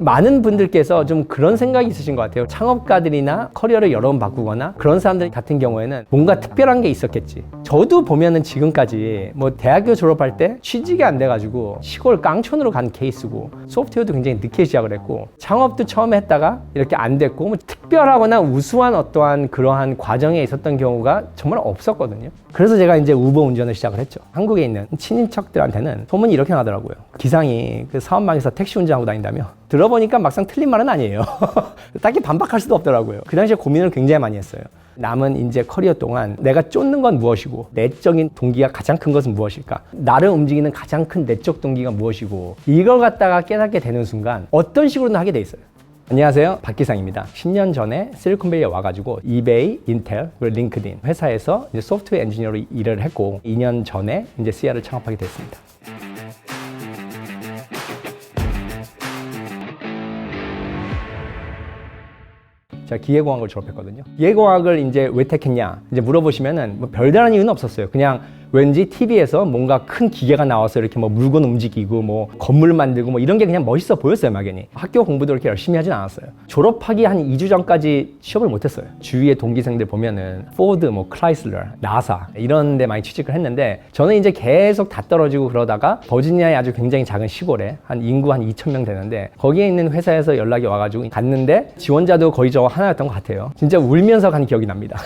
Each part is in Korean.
많은 분들께서 좀 그런 생각이 있으신 것 같아요. 창업가들이나 커리어를 여러 번 바꾸거나 그런 사람들 같은 경우에는 뭔가 특별한 게 있었겠지. 저도 보면은 지금까지 뭐 대학교 졸업할 때 취직이 안 돼가지고 시골 깡촌으로 간 케이스고, 소프트웨어도 굉장히 늦게 시작을 했고, 창업도 처음에 했다가 이렇게 안 됐고, 뭐 특별하거나 우수한 어떠한 그러한 과정에 있었던 경우가 정말 없었거든요. 그래서 제가 이제 우버 운전을 시작을 했죠. 한국에 있는 친인척들한테는 소문이 이렇게 나더라고요. 기상이 그 사업망에서 택시 운전하고 다닌다며. 들어보니까 막상 틀린 말은 아니에요. 딱히 반박할 수도 없더라고요. 그 당시에 고민을 굉장히 많이 했어요. 남은 이제 커리어 동안 내가 쫓는 건 무엇이고, 내적인 동기가 가장 큰 것은 무엇일까? 나를 움직이는 가장 큰 내적 동기가 무엇이고, 이걸 갖다가 깨닫게 되는 순간 어떤 식으로든 하게 돼 있어요. 안녕하세요, 박기상입니다. 10년 전에 실리콘밸리에 와가지고 이베이, 인텔, 그리고 링크드인 회사에서 이제 소프트웨어 엔지니어로 일을 했고, 2년 전에 이제 CR을 창업하게 됐습니다. 제가 기계공학을 졸업했거든요. 기계공학을 이제 왜 택했냐 이제 물어보시면은 뭐 별다른 이유는 없었어요. 그냥 왠지 TV에서 뭔가 큰 기계가 나와서 이렇게 뭐 물건 움직이고 뭐 건물 만들고 뭐 이런 게 그냥 멋있어 보였어요, 막연히. 학교 공부도 이렇게 열심히 하진 않았어요. 졸업하기 한 2주 전까지 취업을 못했어요. 주위의 동기생들 보면은 포드, 뭐 크라이슬러, 나사 이런 데 많이 취직을 했는데, 저는 이제 계속 다 떨어지고 그러다가 버지니아의 아주 굉장히 작은 시골에 한 인구 한 2,000명 되는데, 거기에 있는 회사에서 연락이 와가지고 갔는데 지원자도 거의 저 하나였던 것 같아요. 진짜 울면서 간 기억이 납니다.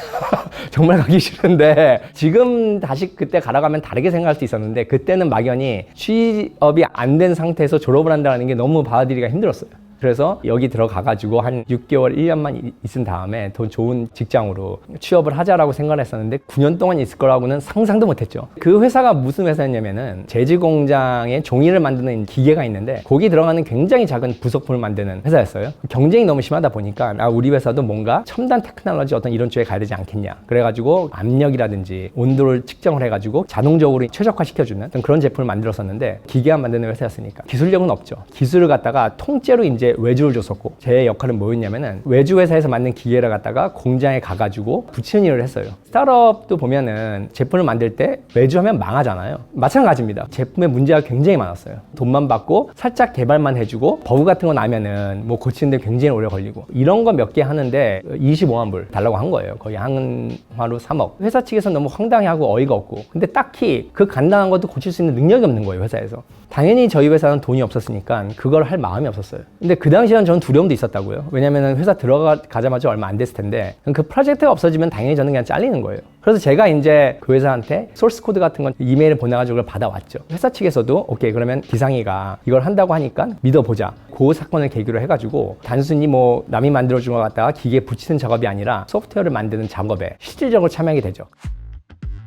정말 가기 싫은데, 지금 다시 그때 가라가면 다르게 생각할 수 있었는데, 그때는 막연히 취업이 안 된 상태에서 졸업을 한다는 게 너무 받아들이기가 힘들었어요. 그래서 여기 들어가가지고 한 6개월, 1년만 있은 다음에 더 좋은 직장으로 취업을 하자라고 생각을 했었는데, 9년 동안 있을 거라고는 상상도 못했죠. 그 회사가 무슨 회사였냐면은 제지 공장에 종이를 만드는 기계가 있는데, 거기 들어가는 굉장히 작은 부속품을 만드는 회사였어요. 경쟁이 너무 심하다 보니까 우리 회사도 뭔가 첨단 테크놀로지 어떤 이런 쪽에 가야 되지 않겠냐. 그래가지고 압력이라든지 온도를 측정을 해가지고 자동적으로 최적화시켜주는 그런 제품을 만들었었는데, 기계만 만드는 회사였으니까 기술력은 없죠. 기술을 갖다가 통째로 이제 외주를 줬었고, 제 역할은 뭐였냐면은 외주 회사에서 만든 기계를 갖다가 공장에 가가지고 붙이는 일을 했어요. 스타트업도 보면은 제품을 만들 때 외주하면 망하잖아요. 마찬가지입니다. 제품에 문제가 굉장히 많았어요. 돈만 받고 살짝 개발만 해주고 버그 같은 거 나면은 뭐 고치는데 굉장히 오래 걸리고, 이런 거 몇 개 하는데 25만 불 달라고 한 거예요. 거의 한화로 3억. 회사 측에서 너무 황당해하고 어이가 없고, 근데 딱히 그 간단한 것도 고칠 수 있는 능력이 없는 거예요, 회사에서. 당연히 저희 회사는 돈이 없었으니까 그걸 할 마음이 없었어요. 근데 그 당시에는 저는 두려움도 있었다고요. 왜냐면은 회사 들어가자마자 얼마 안 됐을 텐데, 그 프로젝트가 없어지면 당연히 저는 그냥 잘리는 거예요. 그래서 제가 이제 그 회사한테 소스 코드 같은 건 이메일을 보내가지고 그걸 받아왔죠. 회사 측에서도 오케이, 그러면 기상이가 이걸 한다고 하니까 믿어보자. 그 사건을 계기로 해가지고 단순히 뭐 남이 만들어준 것 같다가 기계에 붙이는 작업이 아니라 소프트웨어를 만드는 작업에 실질적으로 참여하게 되죠.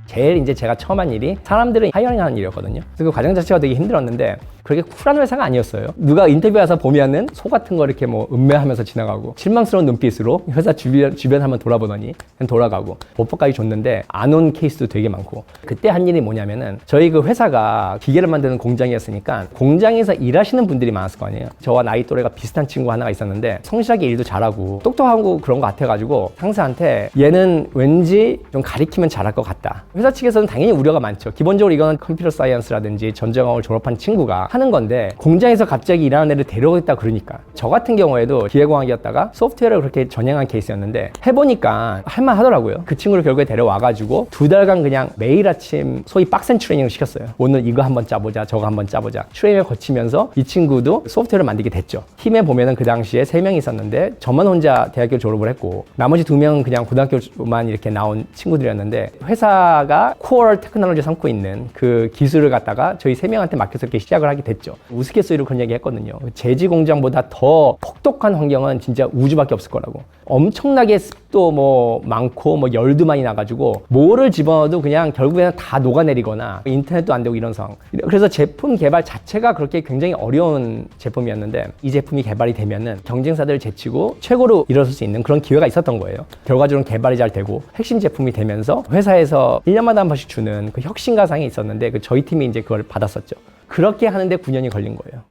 제일 이제 제가 처음 한 일이 사람들을 하이어링하는 일이었거든요. 그래서 그 과정 자체가 되게 힘들었는데, 그렇게 쿨한 회사가 아니었어요. 누가 인터뷰 와서 보면은 소 같은 거 이렇게 뭐 음매하면서 지나가고, 실망스러운 눈빛으로 회사 주변 한번 돌아보더니 그냥 돌아가고, 오퍼까지 줬는데 안 온 케이스도 되게 많고. 그때 한 일이 뭐냐면은, 저희 그 회사가 기계를 만드는 공장이었으니까 공장에서 일하시는 분들이 많았을 거 아니에요. 저와 나이 또래가 비슷한 친구 하나가 있었는데 성실하게 일도 잘하고 똑똑하고 그런 거 같아가지고 상사한테 얘는 왠지 좀 가리키면 잘할 것 같다. 회사 측에서는 당연히 우려가 많죠. 기본적으로 이거는 컴퓨터 사이언스라든지 전자공학을 졸업한 친구가 하는 건데, 공장에서 갑자기 일하는 애를 데려오겠다 그러니까. 저 같은 경우에도 기계공학이었다가 소프트웨어를 그렇게 전향한 케이스였는데, 해보니까 할만하더라고요. 그 친구를 결국에 데려와가지고 2달간 그냥 매일 아침 소위 빡센 트레이닝을 시켰어요. 오늘 이거 한번 짜보자, 저거 한번 짜보자. 트레이닝을 거치면서 이 친구도 소프트웨어를 만들게 됐죠. 팀에 보면은 그 당시에 3명이 있었는데, 저만 혼자 대학교 졸업을 했고 나머지 2명은 그냥 고등학교만 이렇게 나온 친구들이었는데, 회사가 코어 테크놀로지 삼고 있는 그 기술을 갖다가 저희 3명한테 맡겨서 이렇게 시작을 하게 됐죠. 우스갯소리로 그런 얘기 했거든요. 제지 공장보다 더 혹독한 환경은 진짜 우주밖에 없을 거라고. 엄청나게 습도 뭐 많고 뭐 열도 많이 나가지고 뭐를 집어넣어도 그냥 결국에는 다 녹아내리거나 인터넷도 안 되고 이런 상황. 그래서 제품 개발 자체가 그렇게 굉장히 어려운 제품이었는데, 이 제품이 개발이 되면은 경쟁사들을 제치고 최고로 일어설 수 있는 그런 기회가 있었던 거예요. 결과적으로는 개발이 잘 되고 핵심 제품이 되면서 회사에서 1년마다 한 번씩 주는 그 혁신가상이 있었는데, 그 저희 팀이 이제 그걸 받았었죠. 그렇게 하는데 9년이 걸린 거예요.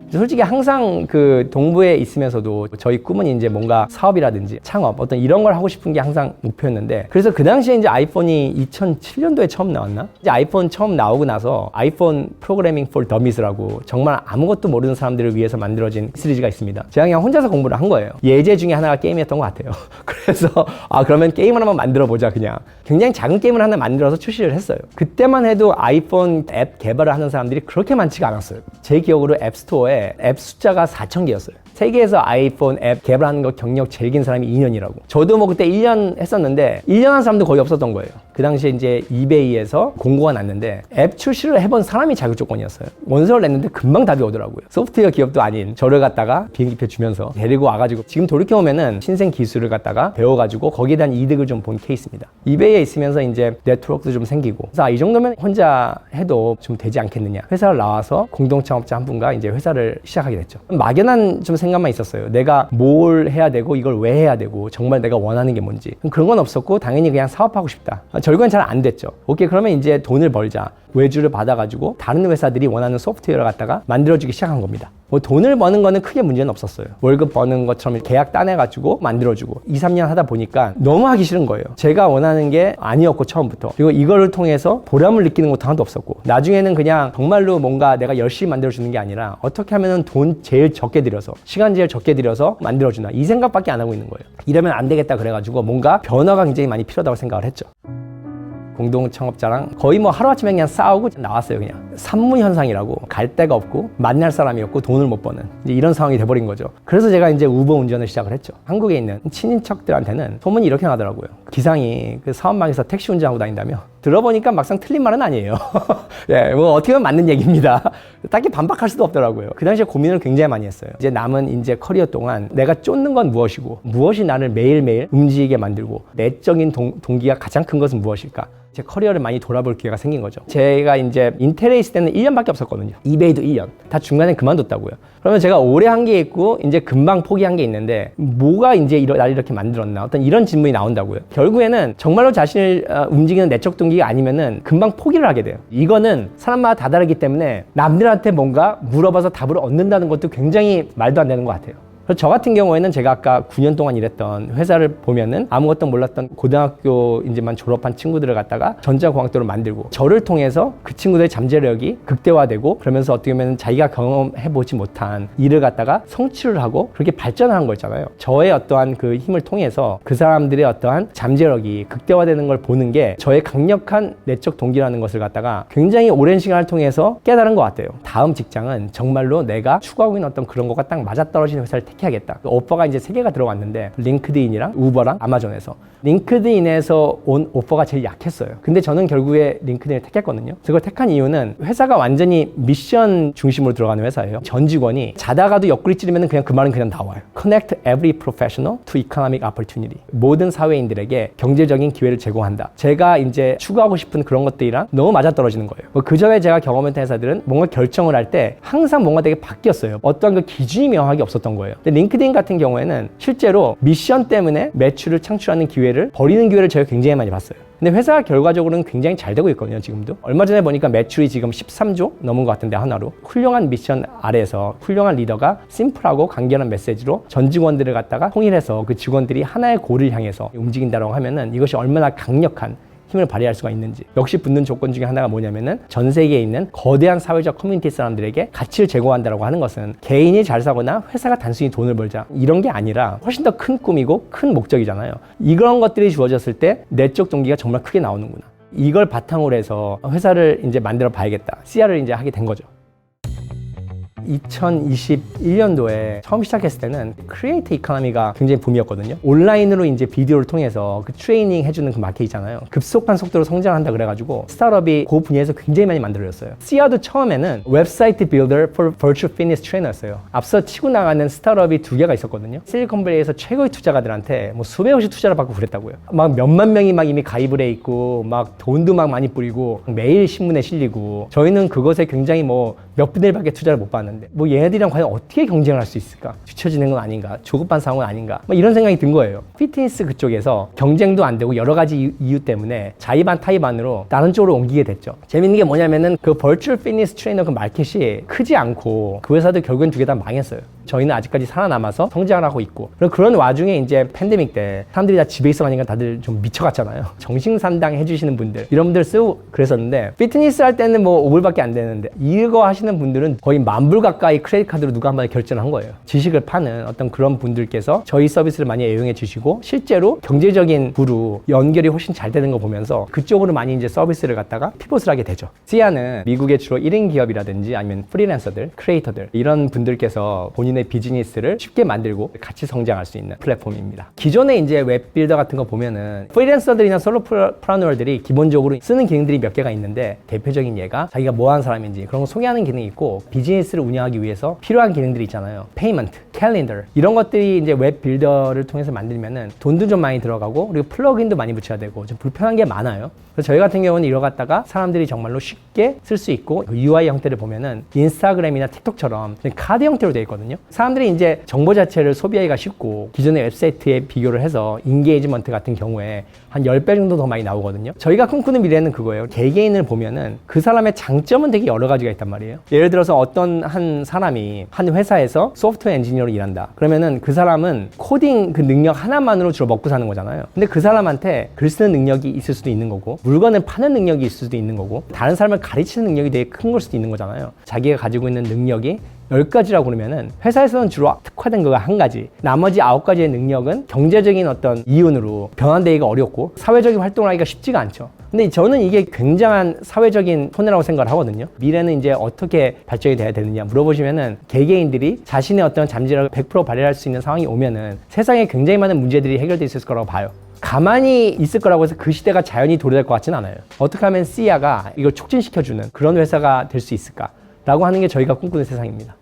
솔직히 항상 그 동부에 있으면서도 저희 꿈은 이제 뭔가 사업이라든지 창업 어떤 이런 걸 하고 싶은 게 항상 목표였는데, 그래서 그 당시에 이제 아이폰이 2007년도에 처음 나왔나? 이제 아이폰 처음 나오고 나서 아이폰 프로그래밍 for Dummies라고 정말 아무것도 모르는 사람들을 위해서 만들어진 시리즈가 있습니다. 제가 그냥 혼자서 공부를 한 거예요. 예제 중에 하나가 게임이었던 것 같아요. 그래서 그러면 게임을 한번 만들어 보자. 그냥 굉장히 작은 게임을 하나 만들어서 출시를 했어요. 그때만 해도 아이폰 앱 개발을 하는 사람들이 그렇게 많지가 않았어요. 제 기억으로 앱스토어에 앱 숫자가 4,000개였어요. 세계에서 아이폰 앱 개발하는 거 경력 제일 긴 사람이 2년이라고. 저도 뭐 그때 1년 했었는데 1년 한 사람도 거의 없었던 거예요. 그 당시에 이제 이베이에서 공고가 났는데 앱 출시를 해본 사람이 자격 조건이었어요. 원서를 냈는데 금방 답이 오더라고요. 소프트웨어 기업도 아닌 저를 갖다가 비행기표 주면서 데리고 와가지고, 지금 돌이켜보면은 신생 기술을 갖다가 배워가지고 거기에 대한 이득을 좀 본 케이스입니다. 이베이에 있으면서 이제 네트워크도 좀 생기고, 그래서 이 정도면 혼자 해도 좀 되지 않겠느냐. 회사를 나와서 공동창업자 한 분과 이제 회사를 시작하게 됐죠. 막연한 좀 생각만 있었어요. 내가 뭘 해야 되고 이걸 왜 해야 되고 정말 내가 원하는 게 뭔지. 그런 건 없었고 당연히 그냥 사업하고 싶다. 결국엔 잘 안 됐죠. 오케이, 그러면 이제 돈을 벌자. 외주를 받아가지고 다른 회사들이 원하는 소프트웨어를 갖다가 만들어주기 시작한 겁니다. 뭐 돈을 버는 거는 크게 문제는 없었어요. 월급 버는 것처럼 계약 따내가지고 만들어주고 2, 3년 하다 보니까 너무 하기 싫은 거예요. 제가 원하는 게 아니었고 처음부터. 그리고 이거를 통해서 보람을 느끼는 것도 하나도 없었고, 나중에는 그냥 정말로 뭔가 내가 열심히 만들어주는 게 아니라 어떻게 하면 돈 제일 적게 들여서, 시간 제일 적게 들여서 만들어주나, 이 생각밖에 안 하고 있는 거예요. 이러면 안 되겠다 그래가지고 뭔가 변화가 굉장히 많이 필요하다고 생각을 했죠. 공동 창업자랑 거의 뭐 하루아침에 그냥 싸우고 나왔어요. 그냥 산무 현상이라고, 갈 데가 없고 만날 사람이 없고 돈을 못 버는 이제 이런 상황이 돼버린 거죠. 그래서 제가 이제 우버 운전을 시작을 했죠. 한국에 있는 친인척들한테는 소문이 이렇게 나더라고요. 기상이 그 사업망에서 택시 운전하고 다닌다며. 들어보니까 막상 틀린 말은 아니에요. 예, 뭐 어떻게 보면 맞는 얘기입니다. 딱히 반박할 수도 없더라고요. 그 당시에 고민을 굉장히 많이 했어요. 이제 남은 이제 커리어 동안 내가 쫓는 건 무엇이고, 무엇이 나를 매일매일 움직이게 만들고, 내적인 동기가 가장 큰 것은 무엇일까? 제 커리어를 많이 돌아볼 기회가 생긴 거죠. 제가 이제 인텔에 있을 때는 1년밖에 없었거든요. 이베이도 1년. 다 중간에 그만뒀다고요. 그러면 제가 오래 한 게 있고 이제 금방 포기한 게 있는데, 뭐가 이제 나를 이렇게 만들었나? 어떤 이런 질문이 나온다고요. 결국에는 정말로 자신을 움직이는 내적 동기가 아니면은 금방 포기를 하게 돼요. 이거는 사람마다 다 다르기 때문에 남들한테 뭔가 물어봐서 답을 얻는다는 것도 굉장히 말도 안 되는 것 같아요. 그래서 저 같은 경우에는 제가 아까 9년 동안 일했던 회사를 보면은 아무것도 몰랐던 고등학교 이제만 졸업한 친구들을 갖다가 전자공학도를 만들고, 저를 통해서 그 친구들의 잠재력이 극대화되고, 그러면서 어떻게 보면 자기가 경험해보지 못한 일을 갖다가 성취를 하고 그렇게 발전한 거였잖아요. 저의 어떠한 그 힘을 통해서 그 사람들의 어떠한 잠재력이 극대화되는 걸 보는 게 저의 강력한 내적 동기라는 것을 갖다가 굉장히 오랜 시간을 통해서 깨달은 것 같아요. 다음 직장은 정말로 내가 추구하고 있는 어떤 그런 것과 딱 맞아떨어지는 회사를 택해야겠다. 오퍼가 이제 3개가 들어왔는데, 링크드인이랑 우버랑 아마존에서. 링크드인에서 온 오퍼가 제일 약했어요. 근데 저는 결국에 링크드인을 택했거든요. 그걸 택한 이유는 회사가 완전히 미션 중심으로 들어가는 회사예요. 전 직원이 자다가도 옆구리 찌르면 그냥 그 말은 그냥 나와요. Connect every professional to economic opportunity. 모든 사회인들에게 경제적인 기회를 제공한다. 제가 이제 추구하고 싶은 그런 것들이랑 너무 맞아떨어지는 거예요. 그 전에 제가 경험했던 회사들은 뭔가 결정을 할 때 항상 뭔가 되게 바뀌었어요. 어떠한 그 기준이 명확하게 없었던 거예요. 근데 링크드인 같은 경우에는 실제로 미션 때문에 매출을 창출하는 기회를, 버리는 기회를 제가 굉장히 많이 봤어요. 근데 회사가 결과적으로는 굉장히 잘 되고 있거든요, 지금도. 얼마 전에 보니까 매출이 지금 13조 넘은 것 같은데, 하나로. 훌륭한 미션 아래에서 훌륭한 리더가 심플하고 간결한 메시지로 전 직원들을 갖다가 통일해서 그 직원들이 하나의 골을 향해서 움직인다고 하면은 이것이 얼마나 강력한 힘을 발휘할 수가 있는지. 역시 붙는 조건 중에 하나가 뭐냐면은 전 세계에 있는 거대한 사회적 커뮤니티 사람들에게 가치를 제공한다라고 하는 것은 개인이 잘 사거나 회사가 단순히 돈을 벌자 이런 게 아니라 훨씬 더 큰 꿈이고 큰 목적이잖아요. 이런 것들이 주어졌을 때 내적 동기가 정말 크게 나오는구나. 이걸 바탕으로 해서 회사를 이제 만들어 봐야겠다. CR을 이제 하게 된 거죠. 2021년도에 처음 시작했을 때는 크리에이터 이코노미가 굉장히 붐이었거든요. 온라인으로 이제 비디오를 통해서 그 트레이닝 해주는 그 마켓 있잖아요. 급속한 속도로 성장한다 그래가지고 스타트업이 그 분야에서 굉장히 많이 만들어졌어요. CR도 처음에는 웹사이트 빌더 for virtual fitness trainer였어요. 앞서 치고 나가는 스타트업이 2개가 있었거든요. 실리콘밸리에서 최고의 투자가들한테 뭐 수백억씩 투자를 받고 그랬다고요. 막 몇만 명이 막 이미 가입을 해 있고 막 돈도 막 많이 뿌리고 매일 신문에 실리고, 저희는 그것에 굉장히 뭐 몇 분의 1밖에 투자를 못 받는데 하는데 뭐 얘네들이랑 과연 어떻게 경쟁을 할 수 있을까? 뒤처지는 건 아닌가? 조급한 상황은 아닌가? 뭐 이런 생각이 든 거예요. 피트니스 그쪽에서 경쟁도 안 되고 여러 가지 이유 때문에 자의반 타의반으로 다른 쪽으로 옮기게 됐죠. 재밌는 게 뭐냐면은 그 버추얼 피트니스 트레이너 그 마켓이 크지 않고 그 회사도 결국엔 두 개 다 망했어요. 저희는 아직까지 살아남아서 성장을 하고 있고, 그런 와중에 이제 팬데믹 때 사람들이 다 집에 있어 가니까 다들 좀 미쳐갔잖아요. 정신산당 해주시는 분들, 이런 분들 쓰고 그랬었는데, 피트니스 할 때는 뭐 5불밖에 안 되는데 이거 하시는 분들은 거의 10,000불 가까이 크레딧 카드로 누가 한 번에 결제를 한 거예요. 지식을 파는 어떤 그런 분들께서 저희 서비스를 많이 애용해 주시고, 실제로 경제적인 부로 연결이 훨씬 잘 되는 거 보면서 그쪽으로 많이 이제 서비스를 갖다가 피봇을 하게 되죠. 시아는 미국의 주로 1인 기업이라든지 아니면 프리랜서들, 크리에이터들, 이런 분들께서 본인의 비즈니스를 쉽게 만들고 같이 성장할 수 있는 플랫폼입니다. 기존에 이제 웹빌더 같은 거 보면은 프리랜서들이나 솔로프라노어들이 기본적으로 쓰는 기능들이 몇 개가 있는데, 대표적인 예가 자기가 뭐 하는 사람인지 그런 거 소개하는 기능이 있고, 비즈니스를 운영하기 위해서 필요한 기능들이 있잖아요. 페이먼트, 캘린더, 이런 것들이 이제 웹빌더를 통해서 만들면은 돈도 좀 많이 들어가고, 그리고 플러그인도 많이 붙여야 되고 좀 불편한 게 많아요. 그래서 저희 같은 경우는 이거 갖다가 사람들이 정말로 쉽게 쓸 수 있고, 그 UI 형태를 보면은 인스타그램이나 틱톡처럼 카드 형태로 되어 있거든요. 사람들이 이제 정보 자체를 소비하기가 쉽고, 기존의 웹사이트에 비교를 해서 인게이지먼트 같은 경우에 한 10배 정도 더 많이 나오거든요. 저희가 꿈꾸는 미래는 그거예요. 개개인을 보면은 그 사람의 장점은 되게 여러 가지가 있단 말이에요. 예를 들어서 어떤 한 사람이 한 회사에서 소프트웨어 엔지니어로 일한다. 그러면은 그 사람은 코딩 그 능력 하나만으로 주로 먹고 사는 거잖아요. 근데 그 사람한테 글 쓰는 능력이 있을 수도 있는 거고, 물건을 파는 능력이 있을 수도 있는 거고, 다른 사람을 가르치는 능력이 되게 큰 걸 수도 있는 거잖아요. 자기가 가지고 있는 능력이 10가지라고 그러면은 회사에서는 주로 특화된 거가 1가지, 나머지 9가지의 능력은 경제적인 어떤 이윤으로 변환되기가 어렵고 사회적인 활동을 하기가 쉽지가 않죠. 근데 저는 이게 굉장한 사회적인 손해라고 생각을 하거든요. 미래는 이제 어떻게 발전이 돼야 되느냐 물어보시면은, 개개인들이 자신의 어떤 잠재력을 100% 발휘할 수 있는 상황이 오면은 세상에 굉장히 많은 문제들이 해결될 수 있을 거라고 봐요. 가만히 있을 거라고 해서 그 시대가 자연히 도래될 것 같진 않아요. 어떻게 하면 시아가 이걸 촉진시켜주는 그런 회사가 될 수 있을까? 라고 하는 게 저희가 꿈꾸는 세상입니다.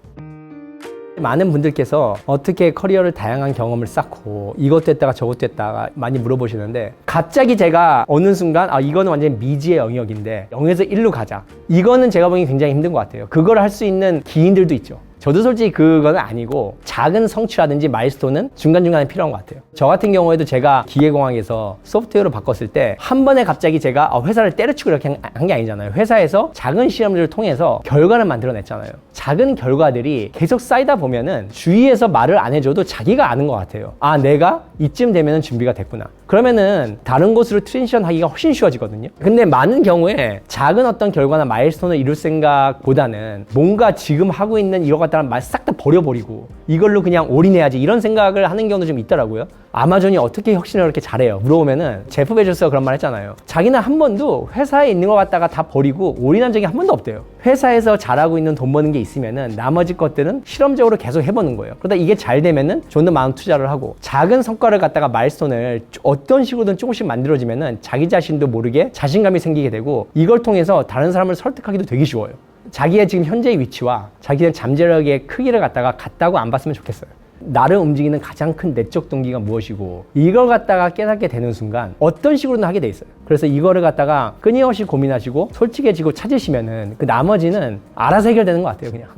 많은 분들께서 어떻게 커리어를 다양한 경험을 쌓고 이것도 했다가 저것도 했다가 많이 물어보시는데, 갑자기 제가 어느 순간 이거는 완전히 미지의 영역인데 0에서 1로 가자, 이거는 제가 보기엔 굉장히 힘든 것 같아요. 그걸 할 수 있는 기인들도 있죠. 저도 솔직히 그건 아니고, 작은 성취라든지 마일스톤은 중간중간에 필요한 것 같아요. 저 같은 경우에도 제가 기계공학에서 소프트웨어로 바꿨을 때 한 번에 갑자기 제가 회사를 때려치고 이렇게 한 게 아니잖아요. 회사에서 작은 실험들을 통해서 결과를 만들어냈잖아요. 작은 결과들이 계속 쌓이다 보면은 주위에서 말을 안 해줘도 자기가 아는 것 같아요. 내가 이쯤 되면은 준비가 됐구나. 그러면은 다른 곳으로 트랜지션 하기가 훨씬 쉬워지거든요. 근데 많은 경우에 작은 어떤 결과나 마일스톤을 이룰 생각보다는 뭔가 지금 하고 있는 이거 갖다가 말 싹 다 버려버리고 이걸로 그냥 올인해야지, 이런 생각을 하는 경우도 좀 있더라고요. 아마존이 어떻게 혁신을 그렇게 잘해요? 물어보면은 제프 베조스가 그런 말 했잖아요. 자기는 한 번도 회사에 있는 거 갖다가 다 버리고 올인한 적이 한 번도 없대요. 회사에서 잘하고 있는 돈 버는 게 있으면은 나머지 것들은 실험적으로 계속 해보는 거예요. 그러다 이게 잘 되면은 좀 더 많은 투자를 하고, 작은 성과를 갖다가 마일스톤을 어떤 식으로든 조금씩 만들어지면은 자기 자신도 모르게 자신감이 생기게 되고, 이걸 통해서 다른 사람을 설득하기도 되게 쉬워요. 자기의 지금 현재의 위치와 자기의 잠재력의 크기를 갖다가 같다고 안 봤으면 좋겠어요. 나를 움직이는 가장 큰 내적 동기가 무엇이고, 이걸 갖다가 깨닫게 되는 순간 어떤 식으로든 하게 돼 있어요. 그래서 이거를 갖다가 끊임없이 고민하시고 솔직해지고 찾으시면은 그 나머지는 알아서 해결되는 것 같아요, 그냥.